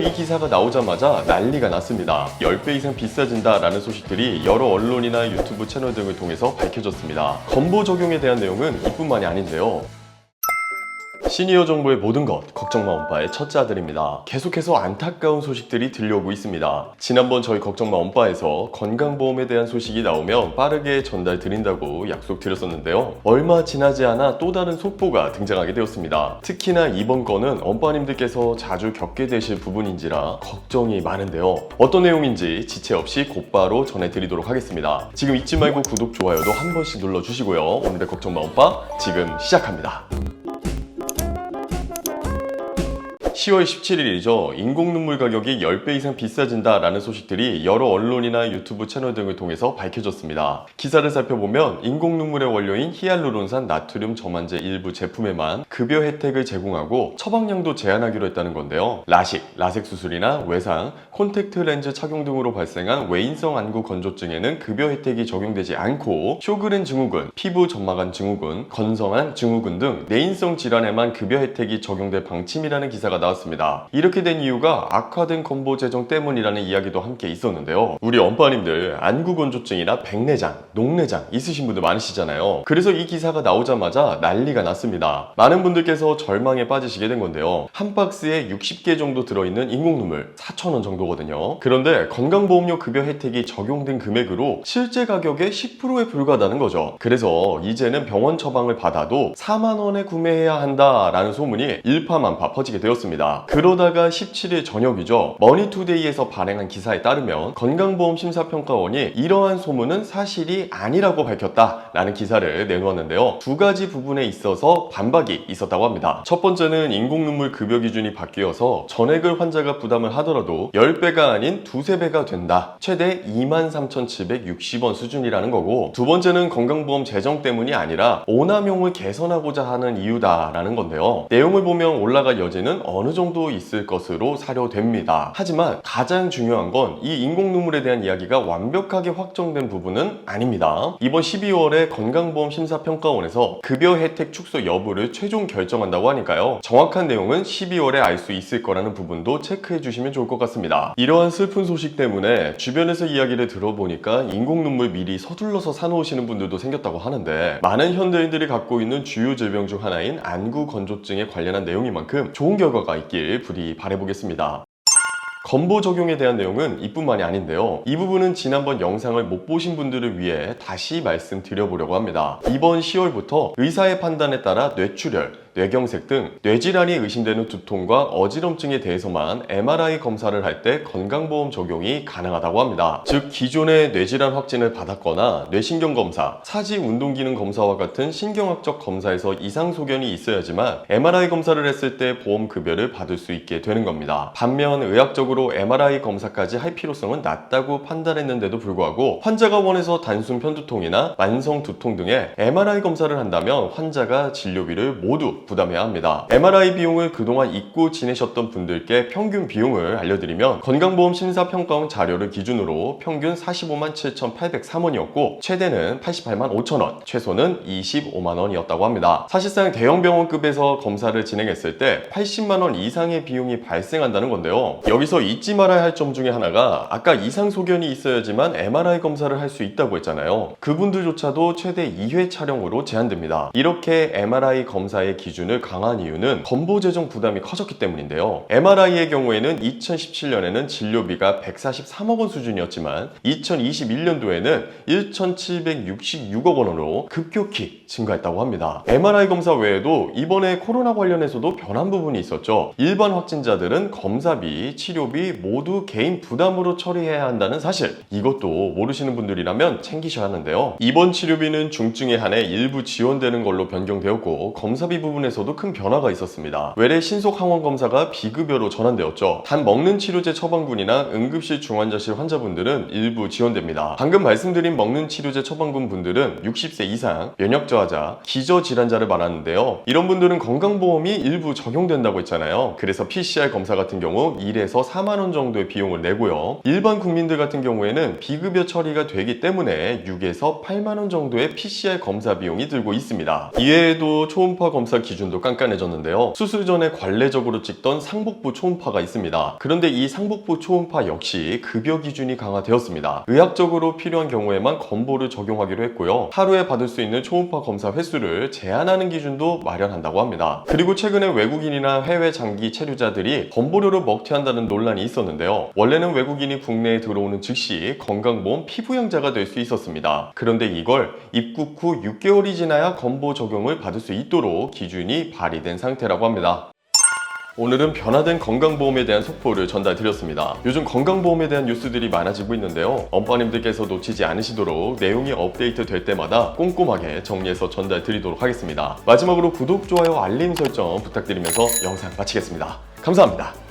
이 기사가 나오자마자 난리가 났습니다. 10배 이상 비싸진다라는 소식들이 여러 언론이나 유튜브 채널 등을 통해서 밝혀졌습니다. 건보 적용에 대한 내용은 이뿐만이 아닌데요. 시니어 정부의 모든 것, 걱정마 엄빠의 첫째 아들입니다. 계속해서 안타까운 소식들이 들려오고 있습니다. 지난번 저희 걱정마 엄빠에서 건강보험에 대한 소식이 나오면 빠르게 전달 드린다고 약속드렸었는데요. 얼마 지나지 않아 또 다른 속보가 등장하게 되었습니다. 특히나 이번 건은 엄빠님들께서 자주 겪게 되실 부분인지라 걱정이 많은데요. 어떤 내용인지 지체 없이 곧바로 전해드리도록 하겠습니다. 지금 잊지 말고 구독, 좋아요도 한 번씩 눌러주시고요. 오늘의 걱정마 엄빠 지금 시작합니다. 10월 17일이죠. 인공눈물 가격이 10배 이상 비싸진다라는 소식들이 여러 언론이나 유튜브 채널 등을 통해서 밝혀졌습니다. 기사를 살펴보면 인공눈물의 원료인 히알루론산 나트륨 저만제 일부 제품에만 급여 혜택을 제공하고 처방량도 제한하기로 했다는 건데요. 라식, 라섹 수술이나 외상, 콘택트 렌즈 착용 등으로 발생한 외인성 안구 건조증에는 급여 혜택이 적용되지 않고 쇼그렌 증후군, 피부 점막암 증후군, 건성암 증후군 등 내인성 질환에만 급여 혜택이 적용될 방침이라는 기사가 나왔습니다. 이렇게 된 이유가 악화된 건보 재정 때문이라는 이야기도 함께 있었는데요. 우리 엄빠님들 안구 건조증이나 백내장, 녹내장 있으신 분들 많으시잖아요. 그래서 이 기사가 나오자마자 난리가 났습니다. 많은 분들께서 절망에 빠지시게 된 건데요. 한 박스에 60개 정도 들어있는 인공눈물 4,000원 정도거든요. 그런데 건강보험료 급여 혜택이 적용된 금액으로 실제 가격의 10%에 불과하다는 거죠. 그래서 이제는 병원 처방을 받아도 4만 원에 구매해야 한다라는 소문이 일파만파 퍼지게 되었습니다. 그러다가 17일 저녁이죠. 머니투데이에서 발행한 기사에 따르면 건강보험심사평가원이 이러한 소문은 사실이 아니라고 밝혔다라는 기사를 내놓았는데요. 두 가지 부분에 있어서 반박이 있었다고 합니다. 첫 번째는 인공눈물 급여 기준이 바뀌어서 전액을 환자가 부담을 하더라도 10배가 아닌 두세 배가 된다. 최대 23,760원 수준이라는 거고, 두 번째는 건강보험 재정 때문이 아니라 오남용을 개선하고자 하는 이유다라는 건데요. 내용을 보면 올라갈 여지는 어느 정도 있을 것으로 사료됩니다. 하지만 가장 중요한 건 이 인공눈물에 대한 이야기가 완벽하게 확정된 부분은 아닙니다. 이번 12월에 건강보험심사평가원에서 급여 혜택 축소 여부를 최종 결정한다고 하니까요. 정확한 내용은 12월에 알 수 있을 거라는 부분도 체크해 주시면 좋을 것 같습니다. 이러한 슬픈 소식 때문에 주변에서 이야기를 들어보니까 인공눈물 미리 서둘러서 사놓으시는 분들도 생겼다고 하는데, 많은 현대인들이 갖고 있는 주요 질병 중 하나인 안구 건조증에 관련한 내용인 만큼 좋은 결과가 있길 부디 바라보겠습니다. 건보 적용에 대한 내용은 이뿐만이 아닌데요. 이 부분은 지난번 영상을 못 보신 분들을 위해 다시 말씀드려보려고 합니다. 이번 10월부터 의사의 판단에 따라 뇌출혈, 뇌경색 등 뇌질환이 의심되는 두통과 어지럼증에 대해서만 MRI 검사를 할 때 건강보험 적용이 가능하다고 합니다. 즉 기존의 뇌질환 확진을 받았거나 뇌신경검사, 사지 운동기능 검사와 같은 신경학적 검사에서 이상 소견이 있어야지만 MRI 검사를 했을 때 보험급여를 받을 수 있게 되는 겁니다. 반면 의학적으로 MRI 검사까지 할 필요성은 낮다고 판단했는데도 불구하고 환자가 원해서 단순 편두통이나 만성 두통 등의 MRI 검사를 한다면 환자가 진료비를 모두 부담해야 합니다. MRI 비용을 그동안 잊고 지내셨던 분들께 평균 비용을 알려드리면 건강보험심사평가원 자료를 기준으로 평균 45만 7,803원이었고 최대는 88만 5천원, 최소는 25만 원이었다고 합니다. 사실상 대형 병원급에서 검사를 진행했을 때 80만 원 이상의 비용이 발생한다는 건데요. 여기서 잊지 말아야 할 점 중에 하나가 아까 이상 소견이 있어야지만 MRI 검사를 할 수 있다고 했잖아요. 그분들조차도 최대 2회 촬영으로 제한됩니다. 이렇게 MRI 검사의 기준을 강화한 이유는 건보 재정 부담이 커졌기 때문인데요. MRI의 경우에는 2017년에는 진료비가 143억 원 수준이었지만 2021년도에는 1,766억 원으로 급격히 증가했다고 합니다. MRI 검사 외에도 이번에 코로나 관련해서도 변한 부분이 있었죠. 일반 확진자들은 검사비, 치료비 모두 개인 부담으로 처리해야 한다는 사실, 이것도 모르시는 분들이라면 챙기셔야 하는데요. 이번 치료비는 중증에 한해 일부 지원되는 걸로 변경되었고 검사비 부분에서도 큰 변화가 있었습니다. 외래 신속 항원 검사가 비급여로 전환되었죠. 단 먹는 치료제 처방군이나 응급실 중환자실 환자분들은 일부 지원됩니다. 방금 말씀드린 먹는 치료제 처방군 분들은 60세 이상, 면역 저하자, 기저질환자를 말하는데요. 이런 분들은 건강보험이 일부 적용된다고 했잖아요. 그래서 PCR 검사 같은 경우 1에서 4만 원 정도의 비용을 내고요. 일반 국민들 같은 경우에는 비급여 처리가 되기 때문에 6에서 8만 원 정도의 PCR 검사 비용이 들고 있습니다. 이외에도 초음파 검사 기준도 깐깐해졌는데요. 수술 전에 관례적으로 찍던 상복부 초음파가 있습니다. 그런데 이 상복부 초음파 역시 급여 기준이 강화되었습니다. 의학적으로 필요한 경우에만 건보를 적용하기로 했고요. 하루에 받을 수 있는 초음파 검사 횟수를 제한하는 기준도 마련한다고 합니다. 그리고 최근에 외국인이나 해외 장기 체류자들이 건보료를 먹튀한다는 논란이 있었는데요. 원래는 외국인이 국내에 들어오는 즉시 건강보험 피부양자가 될 수 있었습니다. 그런데 이걸 입국 후 6개월이 지나야 건보 적용을 받을 수 있도록 기준이 발의된 상태라고 합니다. 오늘은 변화된 건강보험에 대한 속보를 전달드렸습니다. 요즘 건강보험에 대한 뉴스들이 많아지고 있는데요. 엄빠님들께서 놓치지 않으시도록 내용이 업데이트 될 때마다 꼼꼼하게 정리해서 전달드리도록 하겠습니다. 마지막으로 구독, 좋아요, 알림 설정 부탁드리면서 영상 마치겠습니다. 감사합니다.